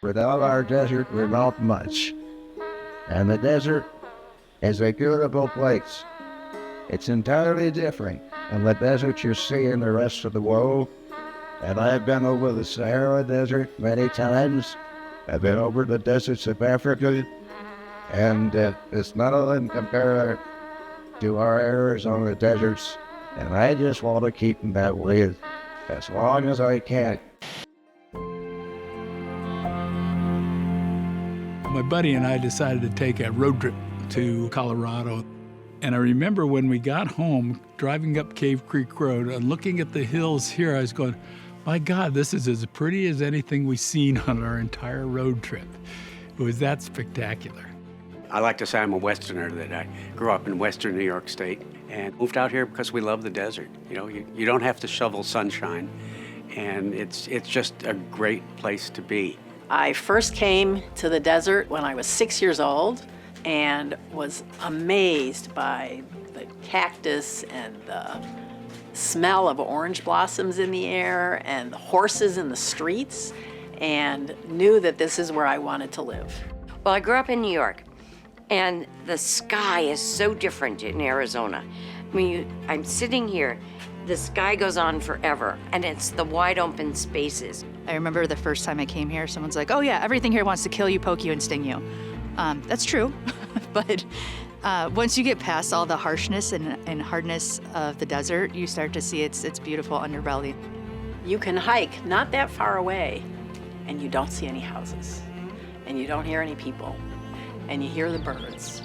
Without our desert, we're not much. And the desert is a beautiful place. It's entirely different than the desert you see in the rest of the world. And I've been over the Sahara Desert many times. I've been over the deserts of Africa. And it's nothing compared to our Arizona deserts. And I just want to keep them that way as long as I can. My buddy and I decided to take a road trip to Colorado. And I remember when we got home, driving up Cave Creek Road and looking at the hills here, I was going, my God, this is as pretty as anything we've seen on our entire road trip. It was that spectacular. I like to say I'm a Westerner, that I grew up in Western New York State and moved out here because we love the desert. You know, you don't have to shovel sunshine, and it's just a great place to be. I first came to the desert when I was 6 years old and was amazed by the cactus and the smell of orange blossoms in the air and the horses in the streets, and knew that this is where I wanted to live. Well, I grew up in New York, and the sky is so different in Arizona. I'm sitting here, the sky goes on forever, and it's the wide open spaces. I remember the first time I came here, someone's like, oh yeah, everything here wants to kill you, poke you, and sting you. That's true, but once you get past all the harshness and hardness of the desert, you start to see its beautiful underbelly. You can hike not that far away, and you don't see any houses, and you don't hear any people, and you hear the birds.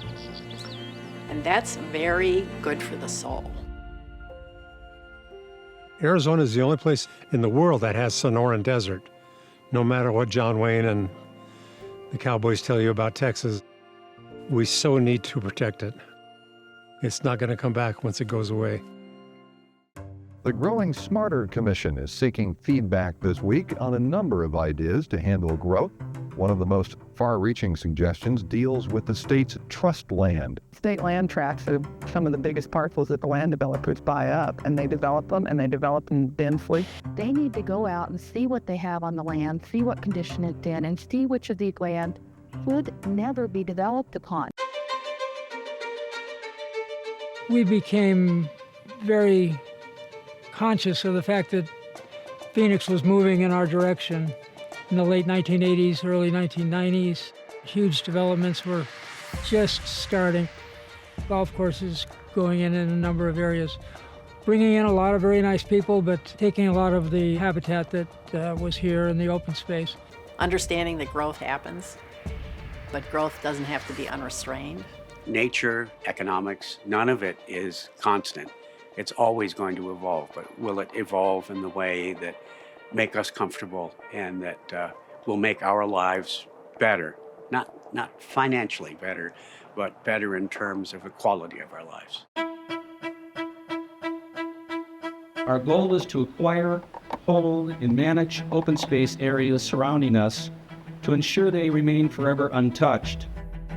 And that's very good for the soul. Arizona is the only place in the world that has Sonoran Desert. No matter what John Wayne and the cowboys tell you about Texas, we so need to protect it. It's not going to come back once it goes away. The Growing Smarter Commission is seeking feedback this week on a number of ideas to handle growth. One of the most far-reaching suggestions deals with the state's trust land. State land tracts are some of the biggest parcels that the land developers buy up, and they develop them densely. They need to go out and see what they have on the land, see what condition it's in, and see which of these land would never be developed upon. We became very conscious of the fact that Phoenix was moving in our direction. In the late 1980s, early 1990s, huge developments were just starting. Golf courses going in a number of areas, bringing in a lot of very nice people, but taking a lot of the habitat that was here in the open space. Understanding that growth happens, but growth doesn't have to be unrestrained. Nature, economics, none of it is constant. It's always going to evolve, but will it evolve in the way that make us comfortable and that will make our lives better? Not financially better, but better in terms of the quality of our lives. Our goal is to acquire, hold, and manage open space areas surrounding us to ensure they remain forever untouched.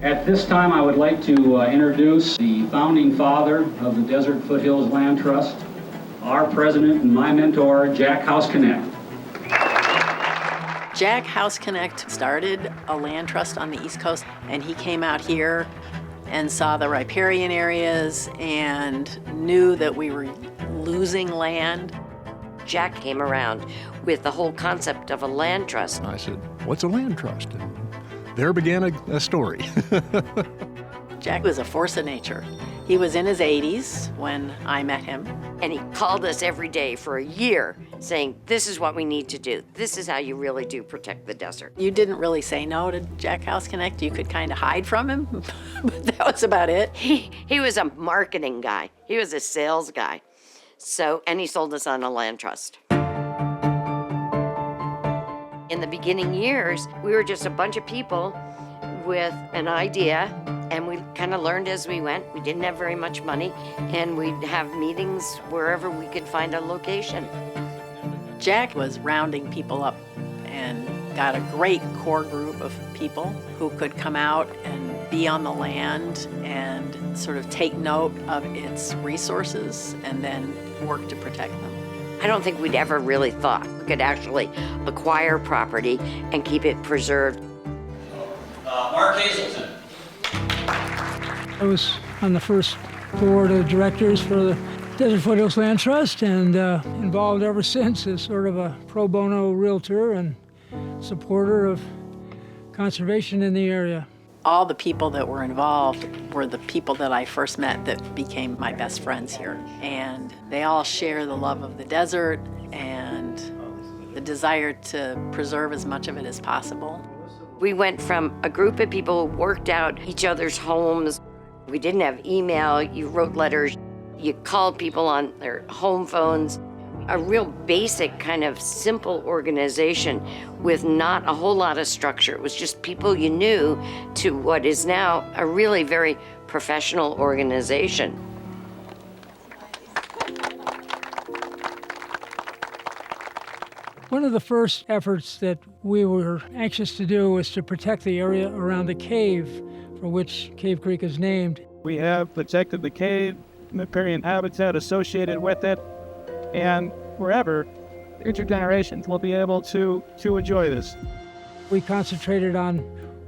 At this time, I would like to introduce the founding father of the Desert Foothills Land Trust, our president and my mentor, Jack House-Connect. Jack House-Connect started a land trust on the East Coast, and he came out here and saw the riparian areas and knew that we were losing land. Jack came around with the whole concept of a land trust. I said, what's a land trust? And there began a story. Jack was a force of nature. He was in his 80s when I met him. And he called us every day for a year saying, this is what we need to do. This is how you really do protect the desert. You didn't really say no to Jack House-Connect. You could kind of hide from him, but that was about it. He was a marketing guy. He was a sales guy. And he sold us on a land trust. In the beginning years, we were just a bunch of people with an idea, and we kind of learned as we went. We didn't have very much money, and we'd have meetings wherever we could find a location. Jack was rounding people up and got a great core group of people who could come out and be on the land and sort of take note of its resources and then work to protect them. I don't think we'd ever really thought we could actually acquire property and keep it preserved. Mark Hazelton. I was on the first board of directors for the Desert Foothills Land Trust and involved ever since as sort of a pro bono realtor and supporter of conservation in the area. All the people that were involved were the people that I first met that became my best friends here. And they all share the love of the desert and the desire to preserve as much of it as possible. We went from a group of people who worked out each other's homes. We didn't have email, you wrote letters, you called people on their home phones. A real basic kind of simple organization with not a whole lot of structure. It was just people you knew to what is now a really very professional organization. One of the first efforts that we were anxious to do was to protect the area around the cave for which Cave Creek is named. We have protected the cave, riparian habitat associated with it, and forever, future generations will be able to enjoy this. We concentrated on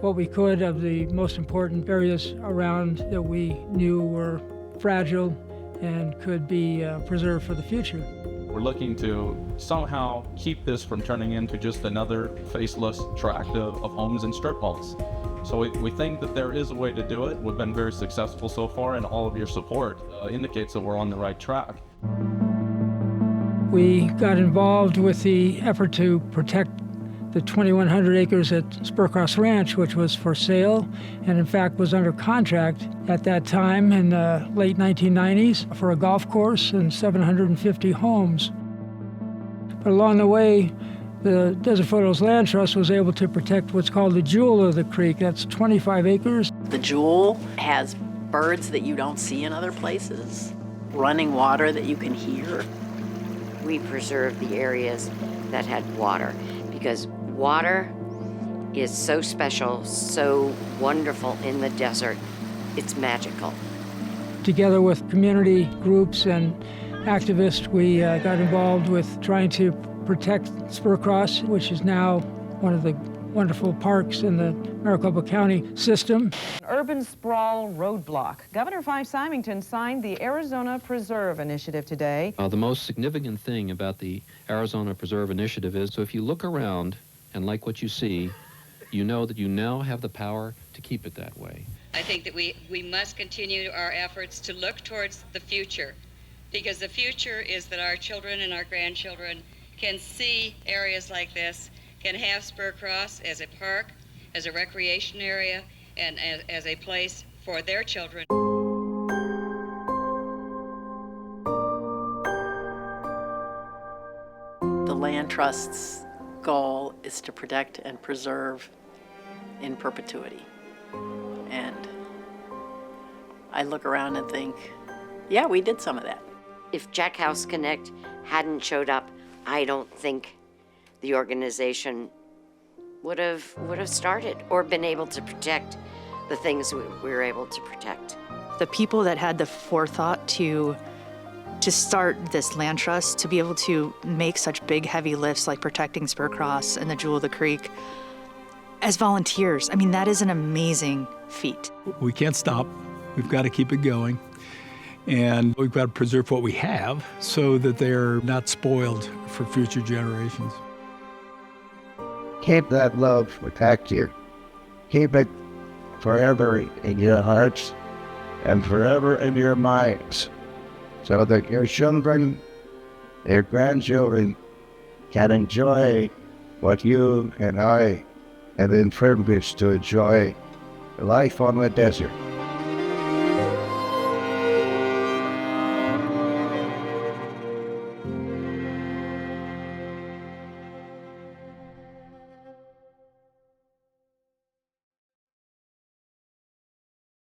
what we could of the most important areas around that we knew were fragile and could be preserved for the future. We're looking to somehow keep this from turning into just another faceless tract of homes and strip malls. So we think that there is a way to do it. We've been very successful so far, and all of your support indicates that we're on the right track. We got involved with the effort to protect the 2,100 acres at Spurcross Ranch, which was for sale, and in fact was under contract at that time in the late 1990s for a golf course and 750 homes. But along the way, the Desert Foothills Land Trust was able to protect what's called the jewel of the creek. That's 25 acres. The jewel has birds that you don't see in other places, running water that you can hear. We preserved the areas that had water because water is so special, so wonderful in the desert. It's magical. Together with community groups and activists, we got involved with trying to protect Spurcross, which is now one of the wonderful parks in the Maricopa County system. Urban sprawl roadblock. Governor Fife-Symington signed the Arizona Preserve Initiative today. The most significant thing about the Arizona Preserve Initiative is, so if you look around and like what you see, you know that you now have the power to keep it that way. I think that we must continue our efforts to look towards the future, because the future is that our children and our grandchildren can see areas like this, can have Spurcross as a park, as a recreation area, and as a place for their children. The Land Trust's goal is to protect and preserve in perpetuity. And I look around and think, yeah, we did some of that. If Jack House Connect hadn't showed up, I don't think the organization would have started or been able to protect the things we were able to protect. The people that had the forethought to start this land trust, to be able to make such big, heavy lifts like protecting Spurcross and the Jewel of the Creek as volunteers, I mean, that is an amazing feat. We can't stop. We've got to keep it going. And we've got to preserve what we have so that they're not spoiled for future generations. Keep that love protect you. Keep it forever in your hearts and forever in your minds, so that your children, your grandchildren can enjoy what you and I have been privileged to enjoy, life on the desert.